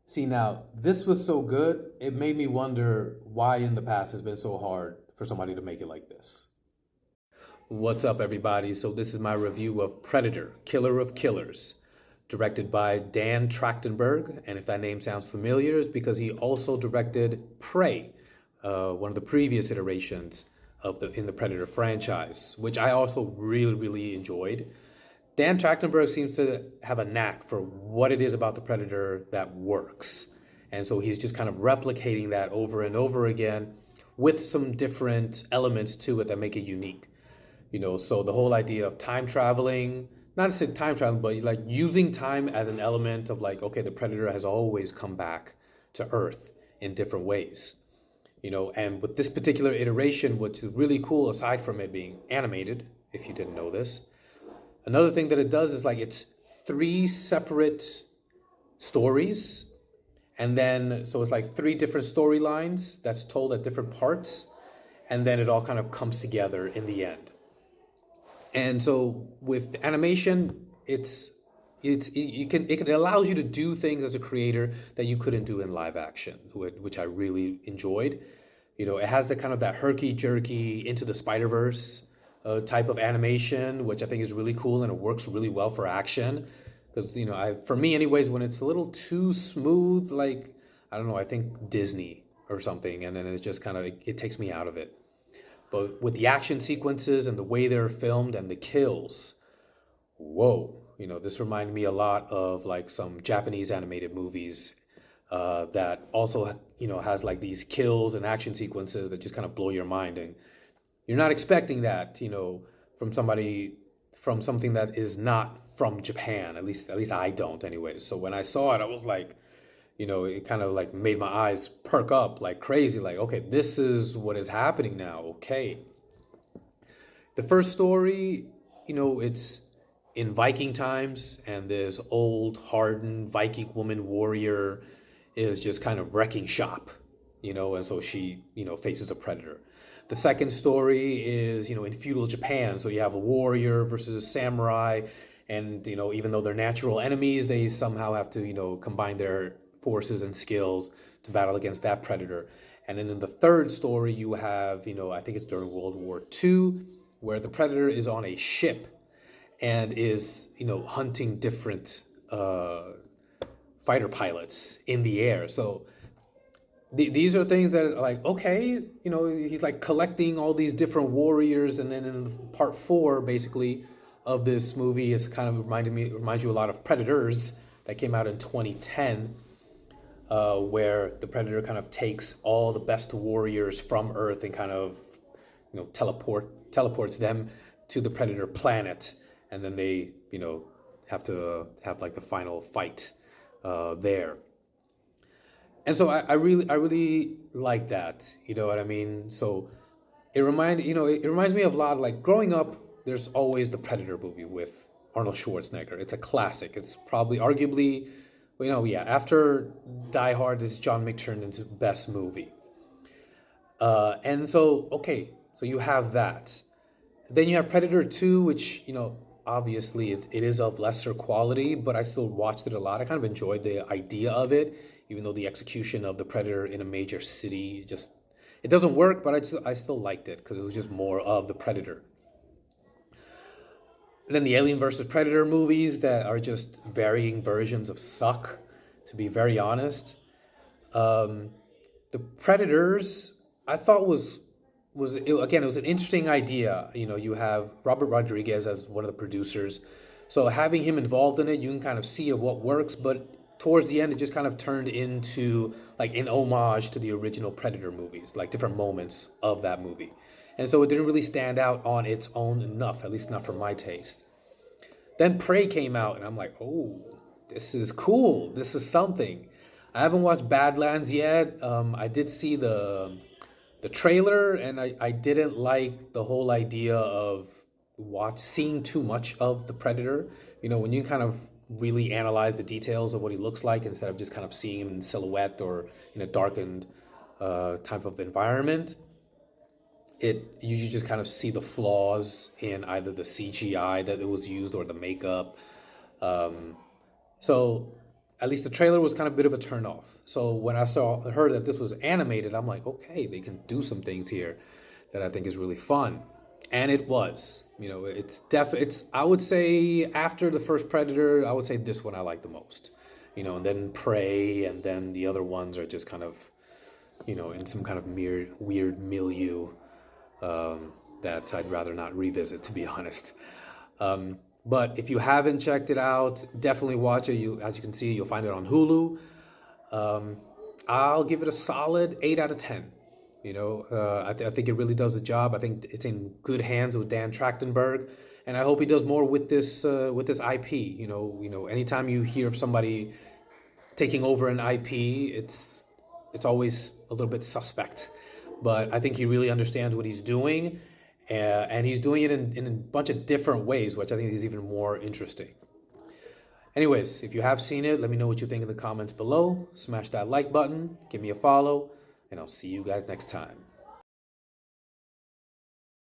See, now, this was so good, it made me wonder why in the past it's been so hard for somebody to make it like this. What's up, everybody? So, this is my review of Predator, Killer of Killers, directed by Dan Trachtenberg. And if that name sounds familiar, it's because he also directed Prey, one of the previous iterations of the Predator franchise, which I also really enjoyed. Dan Trachtenberg seems to have a knack for what it is about the Predator that works. And so he's just kind of replicating that over and over again with some different elements to it that make it unique. So the whole idea of time traveling, not necessarily time traveling, but like using time as an element of like, okay, the Predator has always come back to Earth in different ways. And with this particular iteration, which is really cool, aside from it being animated, if you didn't know this, another thing that it does is like it's three separate stories. And then, so it's like three different storylines that's told at different parts. And then it all kind of comes together in the end. And so with animation, it allows you to do things as a creator that you couldn't do in live action, which I really enjoyed. It has the kind of that herky jerky into the Spider-Verse type of animation, which I think is really cool and it works really well for action. Because for me, anyways, when it's a little too smooth, like I don't know, I think Disney or something, and then it just kind of it takes me out of it. But with the action sequences and the way they're filmed and the kills, whoa, this reminded me a lot of like some Japanese animated movies that also, has like these kills and action sequences that just kind of blow your mind. And you're not expecting that, from something that is not from Japan. At least I don't anyways. So when I saw it, I was like, it kind of like made my eyes perk up like crazy. Like, okay, this is what is happening now. Okay. The first story, it's in Viking times, and this old, hardened Viking woman warrior is just kind of wrecking shop, and so she, faces a predator. The second story is, in feudal Japan. So you have a warrior versus a samurai, and, even though they're natural enemies, they somehow have to, combine their forces and skills to battle against that predator. And then in the third story, you have, I think it's during World War II, where the predator is on a ship and is, hunting different fighter pilots in the air. So these are things that are like, okay, he's like collecting all these different warriors. And then in part four, basically, of this movie is kind of reminds you a lot of Predators that came out in 2010, where the Predator kind of takes all the best warriors from Earth and kind of, teleports them to the Predator planet. And then they, have to have like the final fight there. And so I really like that. You know what I mean? So it reminds me of a lot, like growing up, there's always the Predator movie with Arnold Schwarzenegger. It's a classic. It's probably arguably, yeah, after Die Hard is John McTiernan's best movie. And so, okay, so you have that. Then you have Predator 2, which, obviously it is of lesser quality, but I still watched it a lot. I kind of enjoyed the idea of it, even though the execution of the Predator in a major city just, it doesn't work, but I still liked it because it was just more of the Predator. And then the Alien versus Predator movies that are just varying versions of suck, to be very honest. The Predators, I thought again, it was an interesting idea. You have Robert Rodriguez as one of the producers, so having him involved in it, you can kind of see of what works. But towards the end, it just kind of turned into like an homage to the original Predator movies, like different moments of that movie, and so it didn't really stand out on its own enough, at least not for my taste. Then Prey came out, and I'm like, oh, this is cool. This is something. I haven't watched Badlands yet. I did see the trailer, and I didn't like the whole idea of seeing too much of the Predator. When you kind of really analyze the details of what he looks like instead of just kind of seeing him in silhouette or in a darkened type of environment, you just kind of see the flaws in either the CGI that it was used or the makeup. So at least the trailer was kind of a bit of a turn off. So when I heard that this was animated, I'm like, okay, they can do some things here that I think is really fun, and it was. You know, it's I would say after the first Predator, I would say this one I like the most. You know, and then Prey, and then the other ones are just kind of, you know, in some kind of weird milieu that I'd rather not revisit, to be honest. But if you haven't checked it out, definitely watch it. As you can see, you'll find it on Hulu. I'll give it a solid 8 out of 10. You know, I think it really does the job. I think it's in good hands with Dan Trachtenberg, and I hope he does more with this IP. You know, anytime you hear of somebody taking over an IP, it's always a little bit suspect. But I think he really understands what he's doing, and he's doing it in a bunch of different ways, which I think is even more interesting. Anyways, if you have seen it, let me know what you think in the comments below. Smash that like button, give me a follow, and I'll see you guys next time.